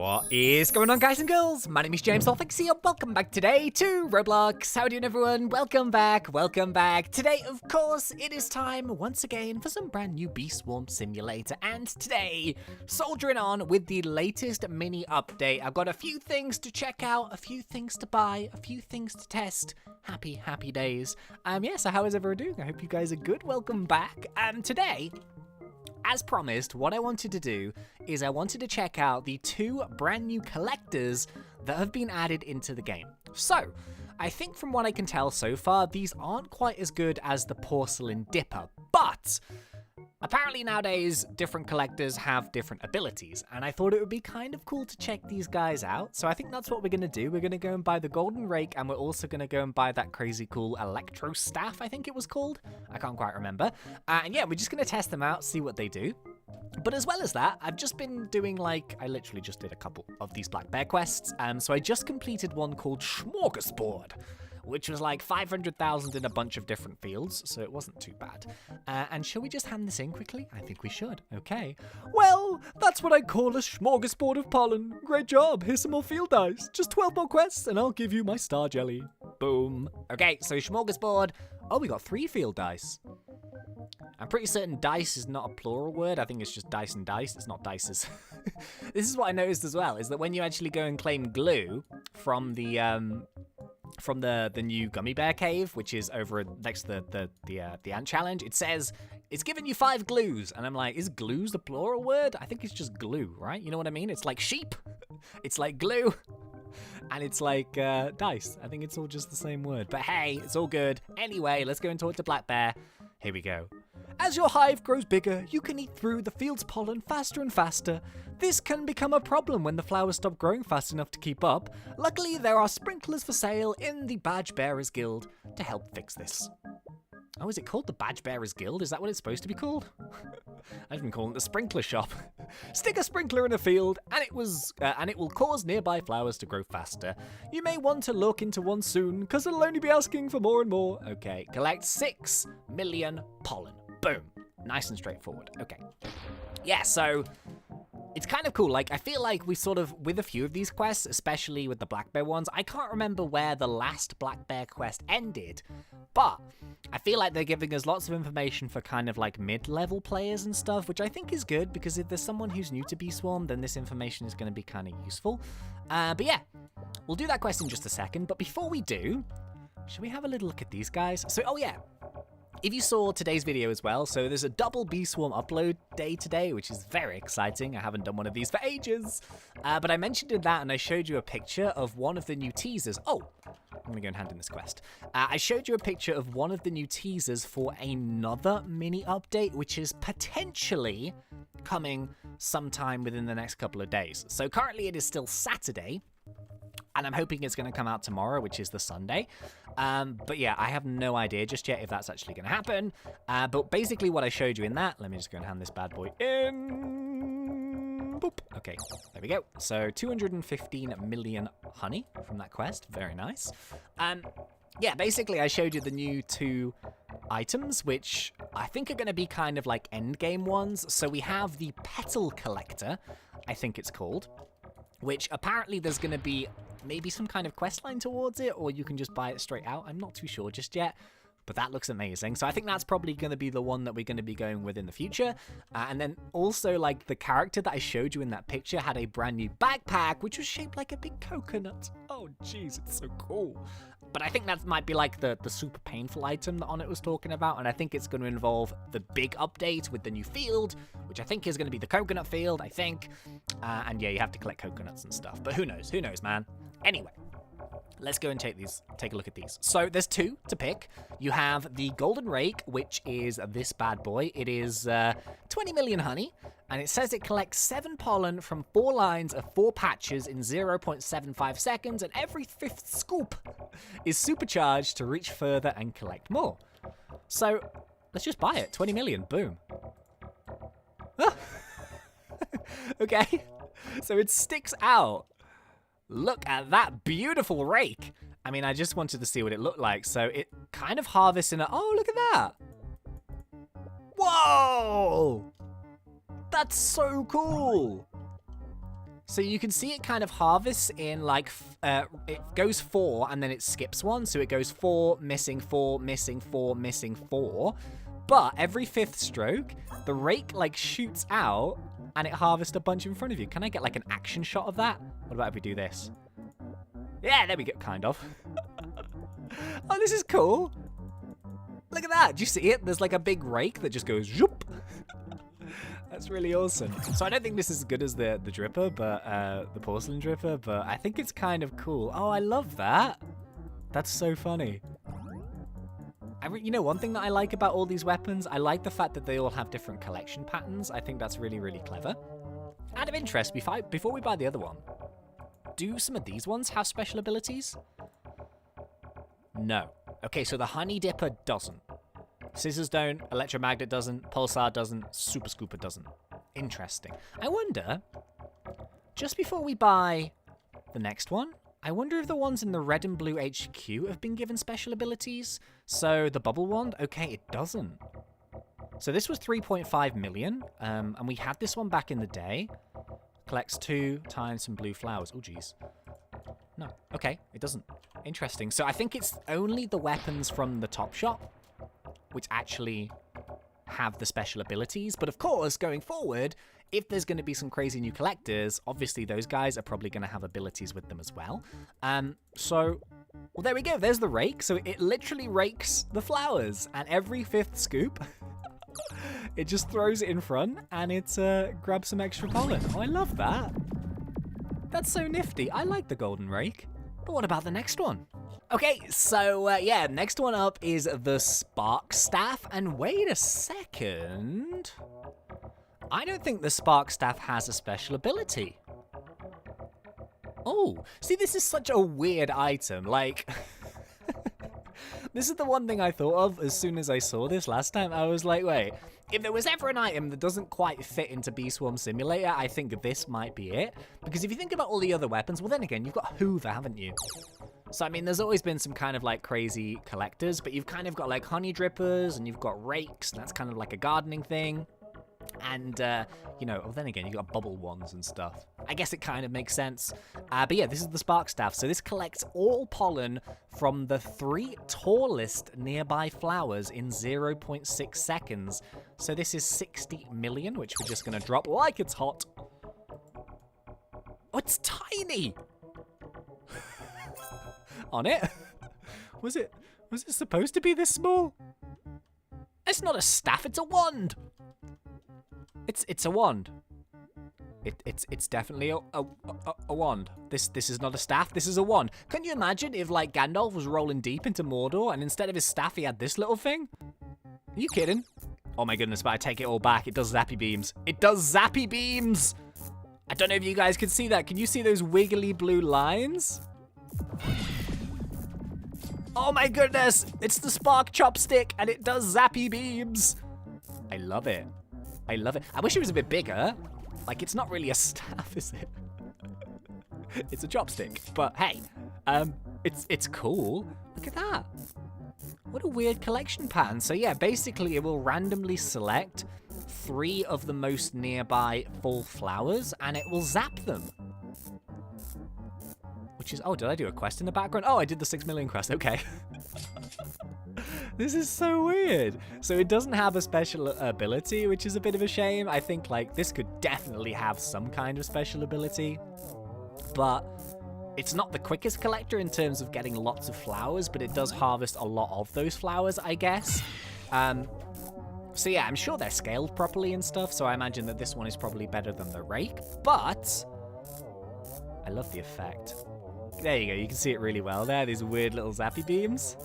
What is going on, guys and girls? My name is James ThnxCya. Welcome back today to Roblox. How are you doing, everyone? Welcome back. Welcome back. Today, of course, it is time once again for some brand new Bee Swarm Simulator. And today, soldiering on with the latest mini update. I've got a few things to check out, a few things to buy, a few things to test. Happy days. So how is everyone doing? I hope you guys are good. Welcome back. Today, as promised, what I wanted to do is I wanted to check out the two brand new collectors that have been added into the game. So, I think from what I can tell so far, these aren't quite as good as the Porcelain Dipper, but apparently nowadays, different collectors have different abilities, and I thought it would be kind of cool to check these guys out. So I think that's what we're going to do. We're going to go and buy the Golden Rake, and we're also going to go and buy that crazy cool Electro Staff, I think it was called. I can't quite remember. And yeah, we're just going to test them out, see what they do. But as well as that, I've just been doing I literally just did a couple of these Black Bear quests. So I just completed one called Smorgasbord, which was like 500,000 in a bunch of different fields, so it wasn't too bad. And shall we just hand this in quickly? I think we should. Okay. Well, that's what I call a smorgasbord of pollen. Great job. Here's some more field dice. Just 12 more quests, and I'll give you my star jelly. Boom. Okay, so smorgasbord. Oh, we got 3 field dice. I'm pretty certain dice is not a plural word. I think it's just dice and dice. It's not dices. This is what I noticed as well, is that when you actually go and claim glue from the new gummy bear cave, which is over next to the ant challenge, it says it's giving you 5 glues, and I'm like, is glues the plural word? I think it's just glue, right? You know what I mean? It's like sheep, it's like glue, and it's like dice. I think it's all just the same word, but hey, it's all good. Anyway, let's go and talk to Black Bear. Here we go. As your hive grows bigger, you can eat through the field's pollen faster and faster. This can become a problem when the flowers stop growing fast enough to keep up. Luckily, there are sprinklers for sale in the Badge Bearers Guild to help fix this. Oh, is it called the Badge Bearers Guild? Is that what it's supposed to be called? I've been calling it the sprinkler shop. Stick a sprinkler in a field, and it will cause nearby flowers to grow faster. You may want to look into one soon, because it'll only be asking for more and more. Okay, collect 6 million pollen. Boom. Nice and straightforward. Okay. Yeah, so it's kind of cool. I feel like we sort of, with a few of these quests, especially with the Black Bear ones, I can't remember where the last Black Bear quest ended, but I feel like they're giving us lots of information for kind of mid-level players and stuff, which I think is good, because if there's someone who's new to Bee Swarm, then this information is going to be kind of useful. But yeah, we'll do that quest in just a second, but before we do, should we have a little look at these guys? So, oh yeah. If you saw today's video as well, so there's a double Bee Swarm upload day today, which is very exciting. I haven't done one of these for ages. But I mentioned in that, and I showed you a picture of one of the new teasers. Oh, I'm going to go and hand in this quest. I showed you a picture of one of the new teasers for another mini update, which is potentially coming sometime within the next couple of days. So currently it is still Saturday, and I'm hoping it's going to come out tomorrow, which is the Sunday. But yeah, I have no idea just yet if that's actually going to happen. But basically what I showed you in that, let me just go and hand this bad boy in. Boop. Okay, there we go. So 215 million honey from that quest. Very nice. Yeah, basically I showed you the new 2 items, which I think are going to be kind of like endgame ones. So we have the Petal Collector, I think it's called, which apparently there's going to be maybe some kind of quest line towards it, or you can just buy it straight out. I'm not too sure just yet, but that looks amazing. So I think that's probably going to be the one that we're going to be going with in the future. And then also, the character that I showed you in that picture had a brand new backpack, which was shaped like a big coconut. Oh, jeez, it's so cool. But I think that might be the super painful item that Onnit was talking about, and I think it's going to involve the big update with the new field, which I think is going to be the coconut field, I think. And yeah, you have to collect coconuts and stuff, but who knows? Who knows, man? Anyway, let's go and take a look at these. So there's 2 to pick. You have the Golden Rake, which is this bad boy. It is 20 million honey, and it says it collects 7 pollen from 4 lines of 4 patches in 0.75 seconds, and every 5th scoop is supercharged to reach further and collect more. So let's just buy it. 20 million. Boom. Okay. So it sticks out. Look at that beautiful rake. I mean, I just wanted to see what it looked like. So it kind of harvests in a... Oh, look at that. Whoa! That's so cool. So you can see it kind of harvests in like, it goes 4 and then it skips 1. So it goes 4, missing 4, missing 4, missing 4. But every 5th stroke, the rake like shoots out and it harvests a bunch in front of you. Can I get like an action shot of that? What about if we do this? Yeah, there we go, kind of. Oh, this is cool. Look at that. Do you see it? There's like a big rake that just goes zoop. That's really awesome. So I don't think this is as good as the dripper, but the porcelain dripper, but I think it's kind of cool. Oh, I love that. That's so funny. You know, one thing that I like about all these weapons, I like the fact that they all have different collection patterns. I think that's really, really clever. Out of interest, before we buy the other one, do some of these ones have special abilities? No. Okay, so the honey dipper doesn't. Scissors don't, electromagnet doesn't, pulsar doesn't, super scooper doesn't. Interesting. I wonder, just before we buy the next one, I wonder if the ones in the red and blue HQ have been given special abilities. So the bubble wand, okay, it doesn't. So this was 3.5 million, and we had this one back in the day. Collects 2 times some blue flowers. Oh, geez. No, okay, it doesn't. Interesting. So I think it's only the weapons from the top shop which actually have the special abilities. But of course, going forward, if there's going to be some crazy new collectors, obviously those guys are probably going to have abilities with them as well. So, well, there we go. There's the rake. So it literally rakes the flowers. And every 5th scoop, it just throws it in front and it grabs some extra pollen. Oh, I love that. That's so nifty. I like the golden rake. But what about the next one? Okay, so yeah, next one up is the spark staff. And wait a second. I don't think the spark staff has a special ability. Oh, see, this is such a weird item. Like, this is the one thing I thought of as soon as I saw this last time. I was like, wait, if there was ever an item that doesn't quite fit into Bee Swarm Simulator, I think this might be it. Because if you think about all the other weapons, well, then again, you've got Hoover, haven't you? So, I mean, there's always been some kind of, like, crazy collectors, but you've kind of got, like, honey drippers, and you've got rakes, and that's kind of like a gardening thing. And, you know, well, then again, you've got bubble wands and stuff. I guess it kind of makes sense. But yeah, this is the spark staff. So this collects all pollen from the 3 tallest nearby flowers in 0.6 seconds. So this is 60 million, which we're just going to drop like it's hot. Oh, it's tiny! On it? Was it supposed to be this small? It's not a staff, it's a wand! It's a wand. It's definitely a wand. This is not a staff, this is a wand. Can you imagine if, like, Gandalf was rolling deep into Mordor and instead of his staff he had this little thing? Are you kidding? Oh my goodness, but I take it all back. It does zappy beams. It does zappy beams! I don't know if you guys can see that. Can you see those wiggly blue lines? Oh my goodness! It's the spark chopstick and it does zappy beams! I love it. I love it. I wish it was a bit bigger. Like, it's not really a staff, is it? It's a chopstick. But hey, it's cool. Look at that. What a weird collection pattern. So yeah, basically it will randomly select 3 of the most nearby full flowers and it will zap them. Which is, oh, did I do a quest in the background? Oh, I did the 6 million quest, okay. This is so weird. So it doesn't have a special ability, which is a bit of a shame. I think, like, this could definitely have some kind of special ability. But it's not the quickest collector in terms of getting lots of flowers, but it does harvest a lot of those flowers, I guess. So yeah, I'm sure they're scaled properly and stuff, so I imagine that this one is probably better than the rake. But I love the effect. There you go, you can see it really well there, these weird little zappy beams.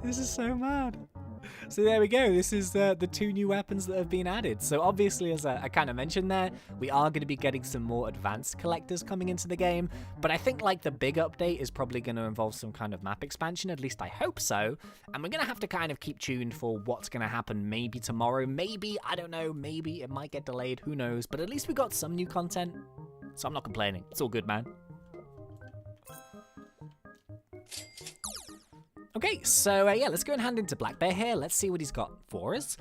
This is so mad. So there we go, this is the 2 new weapons that have been added. So obviously, as I kind of mentioned there, we are going to be getting some more advanced collectors coming into the game. But I think, like, the big update is probably going to involve some kind of map expansion, at least I hope so. And we're going to have to kind of keep tuned for what's going to happen maybe tomorrow, maybe, I don't know, maybe it might get delayed, who knows. But at least we got some new content, so I'm not complaining. It's all good, man. Okay, so yeah, let's go and hand into Black Bear here. Let's see what he's got for us.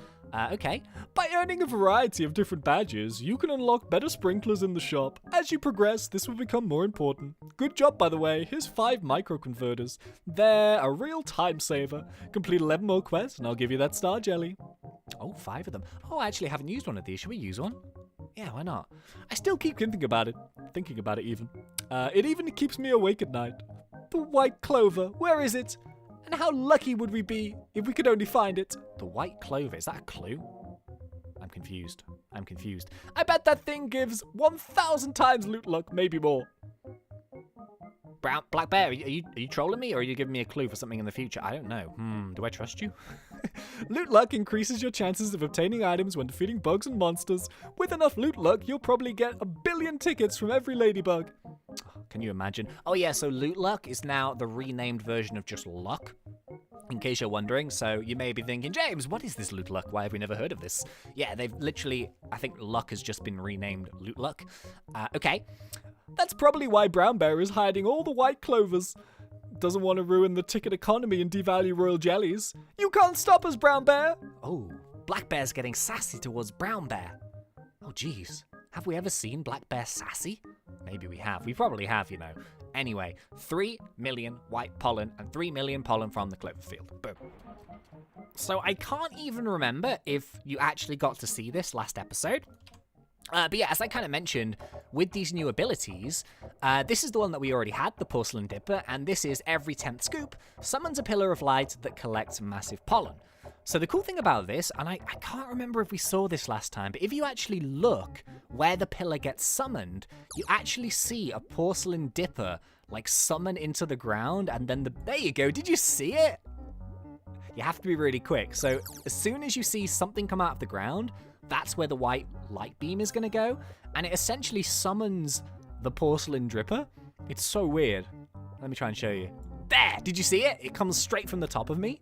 Okay. By earning a variety of different badges, you can unlock better sprinklers in the shop. As you progress, this will become more important. Good job, by the way. Here's 5 microconverters. They're a real time saver. Complete 11 more quests, and I'll give you that star jelly. Oh, 5 of them. Oh, I actually haven't used one of these. Should we use one? Yeah, why not? I still keep thinking about it. Even. It even keeps me awake at night. The white clover, where is it? And how lucky would we be if we could only find it? The white clover, is that a clue? I'm confused. I bet that thing gives 1,000 times loot luck, maybe more. Black Bear, are you trolling me, or are you giving me a clue for something in the future? I don't know. Do I trust you? Loot luck increases your chances of obtaining items when defeating bugs and monsters. With enough loot luck, you'll probably get 1 billion tickets from every ladybug. Can you imagine? Oh yeah, so loot luck is now the renamed version of just luck. In case you're wondering, so you may be thinking, James, what is this loot luck? Why have we never heard of this? Yeah, they've literally, I think luck has just been renamed loot luck. Okay. That's probably why Brown Bear is hiding all the white clovers. Doesn't want to ruin the ticket economy and devalue royal jellies. You can't stop us, Brown Bear! Oh, Black Bear's getting sassy towards Brown Bear. Oh, jeez. Have we ever seen Black Bear sassy? Maybe we have. We probably have, you know. Anyway, 3 million white pollen and 3 million pollen from the clover field. Boom. So I can't even remember if you actually got to see this last episode. But yeah, as I kind of mentioned, with these new abilities, this is the one that we already had, the Porcelain Dipper, and this is every 10th scoop, summons a pillar of light that collects massive pollen. So the cool thing about this, and I can't remember if we saw this last time, but if you actually look where the pillar gets summoned, you actually see a Porcelain Dipper, like, summon into the ground, and then there you go, did you see it? You have to be really quick. So as soon as you see something come out of the ground, that's where the white light beam is going to go, and it essentially summons the Porcelain Dipper. It's so weird. Let me try and show you. There! Did you see it? It comes straight from the top of me.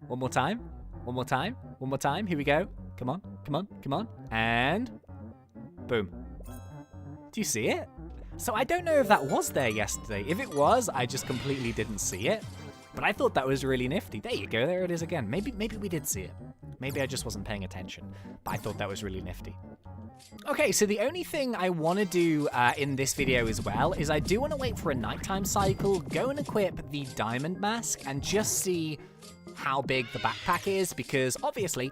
One more time. One more time. One more time. Here we go. Come on. Come on. Come on. And boom. Do you see it? So I don't know if that was there yesterday. If it was, I just completely didn't see it. But I thought that was really nifty. There you go. There it is again. Maybe we did see it. Maybe I just wasn't paying attention. But I thought that was really nifty. Okay, so the only thing I want to do in this video as well is I do want to wait for a nighttime cycle, go and equip the diamond mask, and just see how big the backpack is, because obviously,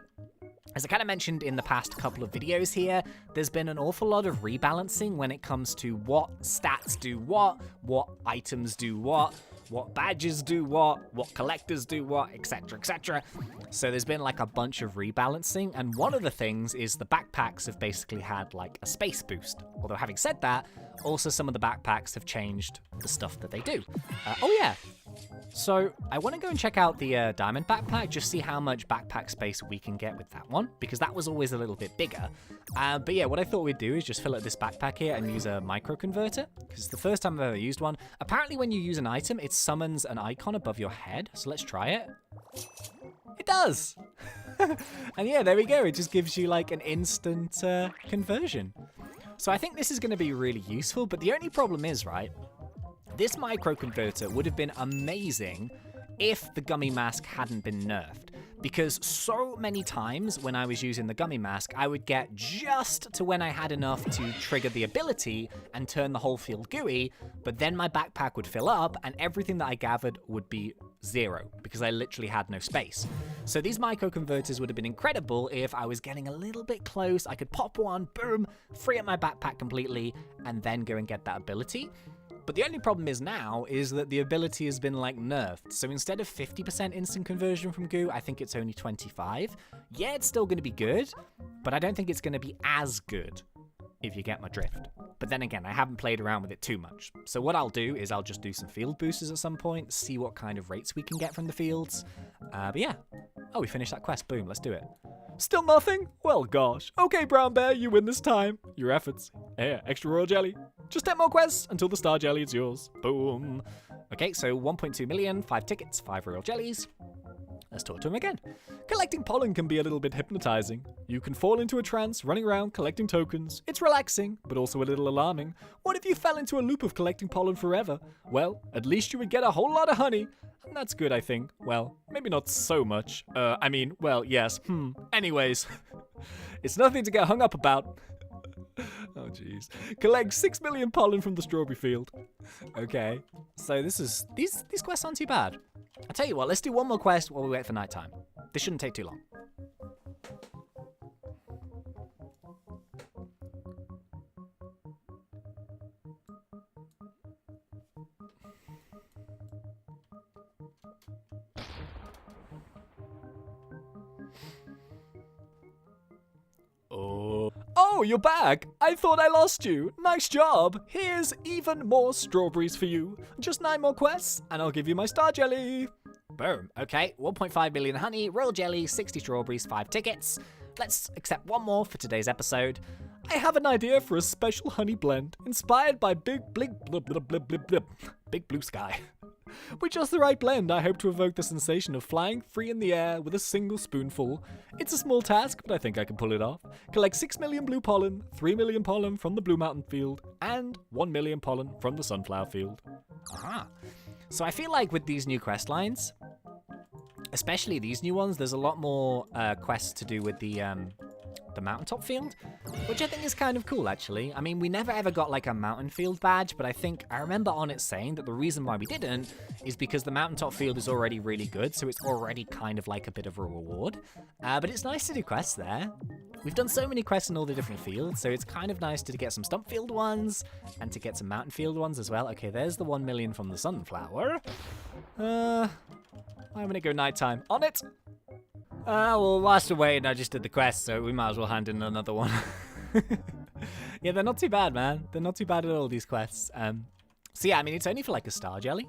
as I kind of mentioned in the past couple of videos here, there's been an awful lot of rebalancing when it comes to what stats do what items do what badges do what collectors do what, etc, etc. So there's been like a bunch of rebalancing, and one of the things is the backpacks have basically had like a space boost. Although having said that, also some of the backpacks have changed the stuff that they do. Oh yeah. So I want to go and check out the diamond backpack, just see how much backpack space we can get with that one, because that was always a little bit bigger. But yeah, what I thought we'd do is just fill up this backpack here and use a micro converter, because it's the first time I've ever used one. Apparently when you use an item, it summons an icon above your head. So let's try it. It does! And yeah, there we go. It just gives you like an instant conversion. So I think this is going to be really useful, but the only problem is, right, this micro converter would have been amazing if the gummy mask hadn't been nerfed. Because so many times when I was using the gummy mask, I would get just to when I had enough to trigger the ability and turn the whole field gooey, but then my backpack would fill up and everything that I gathered would be 0 because I literally had no space. So these micro converters would have been incredible if I was getting a little bit close. I could pop one, boom, free up my backpack completely, and then go and get that ability. But the only problem is now is that the ability has been like nerfed. So instead of 50% instant conversion from goo, I think it's only 25. Yeah, it's still going to be good, but I don't think it's going to be as good, if you get my drift. But then again, I haven't played around with it too much. So what I'll do is I'll just do some field boosters at some point, see what kind of rates we can get from the fields. But yeah. Oh, we finished that quest. Boom, let's do it. Still nothing? Well, gosh. Okay, Brown Bear, you win this time. Your efforts. Here, extra royal jelly. Just 10 more quests until the star jelly is yours. Boom. Okay, so 1.2 million, 5 tickets, 5 royal jellies. Let's talk to him again. Collecting pollen can be a little bit hypnotizing. You can fall into a trance running around collecting tokens. It's relaxing, but also a little alarming. What if you fell into a loop of collecting pollen forever? Well, at least you would get a whole lot of honey. And that's good, I think. Well, maybe not so much. Well, yes. Anyways. It's nothing to get hung up about. Oh, jeez. Collect 6 million pollen from the strawberry field. Okay. So these quests aren't too bad. I'll tell you what, let's do one more quest while we wait for nighttime. This shouldn't take too long. Oh, you're back! I thought I lost you. Nice job. Here's even more strawberries for you. Just 9 more quests, and I'll give you my star jelly. Boom. Okay, 1.5 million honey, royal jelly, 60 strawberries, 5 tickets. Let's accept one more for today's episode. I have an idea for a special honey blend inspired by Big Blue Sky. With just the right blend, I hope to evoke the sensation of flying free in the air with a single spoonful. It's a small task, but I think I can pull it off. Collect 6 million blue pollen, 3 million pollen from the Blue Mountain field, and 1 million pollen from the Sunflower field. Aha. So I feel like with these new quest lines, especially these new ones, there's a lot more quests to do with the mountaintop field, which I think is kind of cool, actually. I mean, we never ever got like a mountain field badge, but I remember on it saying that the reason why we didn't is because the mountaintop field is already really good, so it's already kind of like a bit of a reward. But it's nice to do quests there. We've done so many quests in all the different fields, so it's kind of nice to get some stump field ones and to get some mountain field ones as well. Okay, there's the 1 million from the sunflower. I'm gonna go nighttime. On it! Well, whilst we're waiting, I just did the quest, so we might as well hand in another one. Yeah, they're not too bad, man. They're not too bad at all, these quests. So yeah, I mean, it's only for like a star jelly.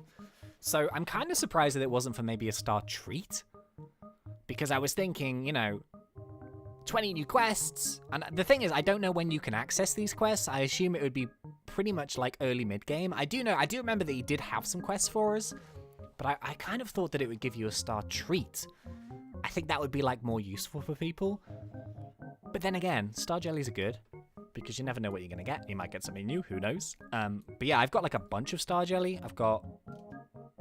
So I'm kind of surprised that it wasn't for maybe a star treat. Because I was thinking, 20 new quests. And the thing is, I don't know when you can access these quests. I assume it would be pretty much like early mid-game. I do remember that he did have some quests for us. But I kind of thought that it would give you a star treat. I think that would be like more useful for people. But then again, star jellies are good because you never know what you're going to get. You might get something new, who knows? But yeah, I've got like a bunch of star jelly. I've got...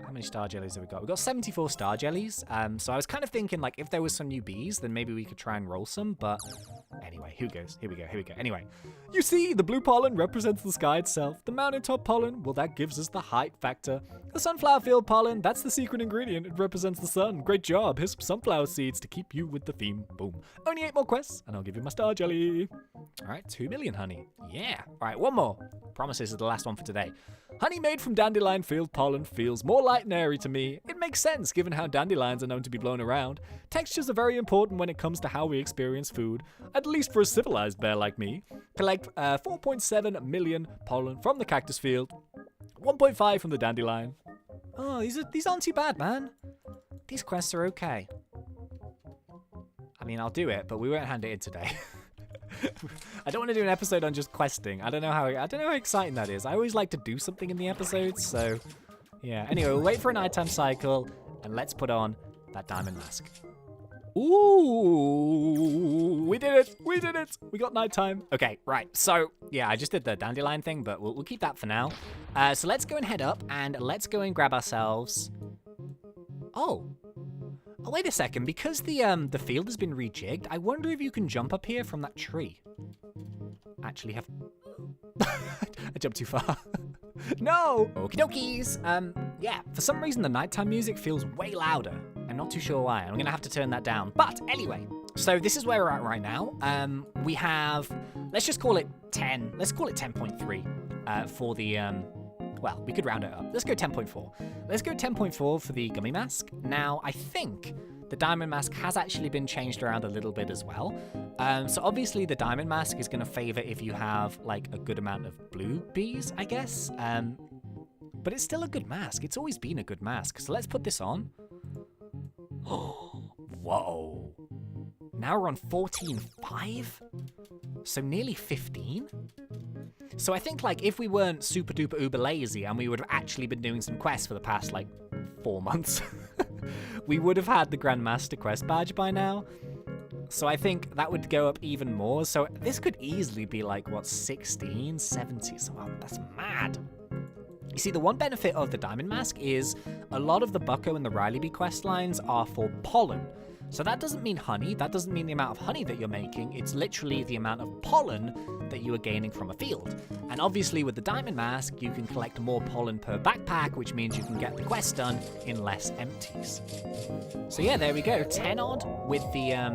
How many star jellies have we got? We've got 74 star jellies. So I was kind of thinking like if there was some new bees, then maybe we could try and roll some. But anyway, who goes? Here we go. Anyway, you see, the blue pollen represents the sky itself. The mountaintop pollen, well, that gives us the height factor. The sunflower field pollen, that's the secret ingredient. It represents the sun. Great job. Here's some sunflower seeds to keep you with the theme. Boom. Only 8 more quests, and I'll give you my star jelly. All right, 2 million honey. Yeah. All right, one more. Promise this is the last one for today. Honey made from dandelion field pollen feels more light and airy to me. It makes sense given how dandelions are known to be blown around. Textures are very important when it comes to how we experience food, at least for a civilized bear like me. Collect 4.7 million pollen from the cactus field, 1.5 from the dandelion. Oh, these aren't too bad, man. These quests are okay. I mean, I'll do it, but we won't hand it in today. I don't want to do an episode on just questing. I don't know how exciting that is. I always like to do something in the episodes, so yeah. Anyway, we'll wait for a nighttime cycle, and let's put on that diamond mask. Ooh, we did it! We did it! We got nighttime. Okay, right. So yeah, I just did the dandelion thing, but we'll keep that for now. So let's go and head up, and let's go and grab ourselves. Oh, wait a second. Because the field has been rejigged, I wonder if you can jump up here from that tree. Actually, have I jumped too far. No. Okie dokies. Yeah. For some reason, the nighttime music feels way louder. I'm not too sure why. I'm gonna have to turn that down. But anyway, so this is where we're at right now. We have, let's just call it 10. Let's call it 10.3 for the well, we could round it up. Let's go 10.4. Let's go 10.4 for the gummy mask. Now, I think the diamond mask has actually been changed around a little bit as well. So obviously the diamond mask is going to favor if you have like a good amount of blue bees, I guess. But it's still a good mask. It's always been a good mask. So let's put this on. Whoa. Now we're on 14.5. So nearly 15. So I think like if we weren't super duper uber lazy and we would have actually been doing some quests for the past like 4 months, we would have had the Grandmaster quest badge by now. So I think that would go up even more. So this could easily be like, what, 16, 17? So that's mad. You see, the one benefit of the Diamond Mask is a lot of the Bucko and the Riley Bee quest lines are for pollen. So that doesn't mean honey. That doesn't mean the amount of honey that you're making. It's literally the amount of pollen that you are gaining from a field. And obviously with the Diamond Mask, you can collect more pollen per backpack, which means you can get the quest done in less empties. So yeah, there we go. 10 odd with the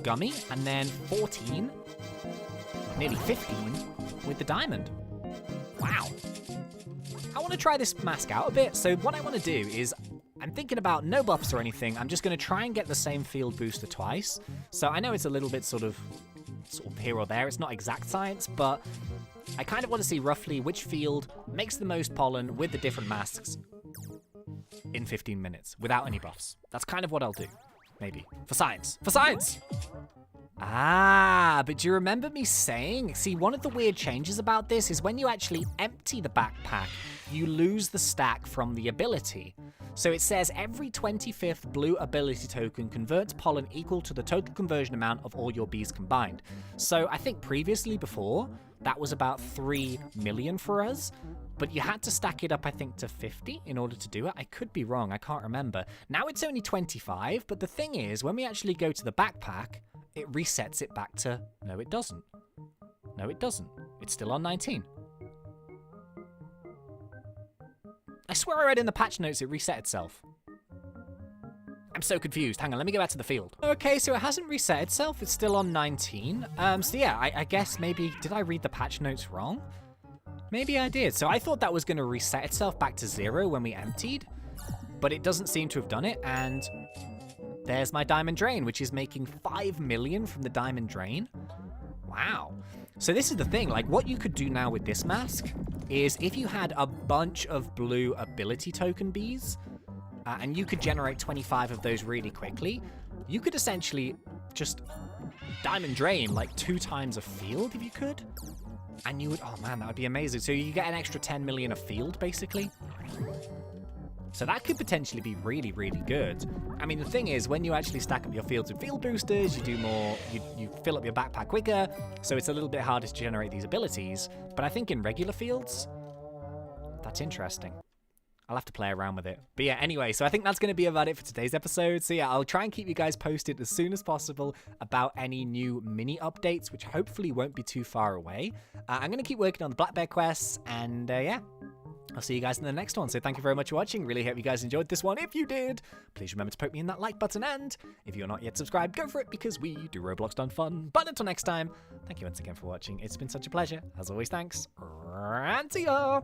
gummy, and then 14, nearly 15 with the diamond. Wow. I want to try this mask out a bit. So what I want to do is, I'm thinking about no buffs or anything. I'm just going to try and get the same field booster twice. So I know it's a little bit sort of here or there. It's not exact science, but I kind of want to see roughly which field makes the most pollen with the different masks in 15 minutes without any buffs. That's kind of what I'll do. Maybe. For science. For science! Ah, but do you remember me saying? See, one of the weird changes about this is when you actually empty the backpack, you lose the stack from the ability. So it says every 25th blue ability token converts pollen equal to the total conversion amount of all your bees combined. So I think previously before, that was about 3 million for us. But you had to stack it up, I think, to 50 in order to do it. I could be wrong. I can't remember. Now it's only 25. But the thing is, when we actually go to the backpack, it resets it back to... No, it doesn't. No, it doesn't. It's still on 19. I swear I read in the patch notes it reset itself. I'm so confused. Hang on, let me go back to the field. Okay, so it hasn't reset itself. It's still on 19. So yeah, I guess maybe... Did I read the patch notes wrong? Maybe I did. So I thought that was going to reset itself back to 0 when we emptied, but it doesn't seem to have done it. And there's my diamond drain, which is making 5 million from the diamond drain. Wow. So this is the thing, like what you could do now with this mask is if you had a bunch of blue ability token bees, and you could generate 25 of those really quickly, you could essentially just diamond drain like 2 times a field if you could. And you would, oh man, that would be amazing. So you get an extra 10 million a field, basically. So that could potentially be really, really good. I mean, the thing is, when you actually stack up your fields with field boosters, you do more, you fill up your backpack quicker, so it's a little bit harder to generate these abilities. But I think in regular fields, that's interesting. I'll have to play around with it. But yeah, anyway, so I think that's going to be about it for today's episode. So yeah, I'll try and keep you guys posted as soon as possible about any new mini updates, which hopefully won't be too far away. I'm going to keep working on the Black Bear quests, and yeah, I'll see you guys in the next one. So thank you very much for watching. Really hope you guys enjoyed this one. If you did, please remember to poke me in that like button, and if you're not yet subscribed, go for it, because we do Roblox done fun. But until next time, thank you once again for watching. It's been such a pleasure. As always, thanks, and see ya!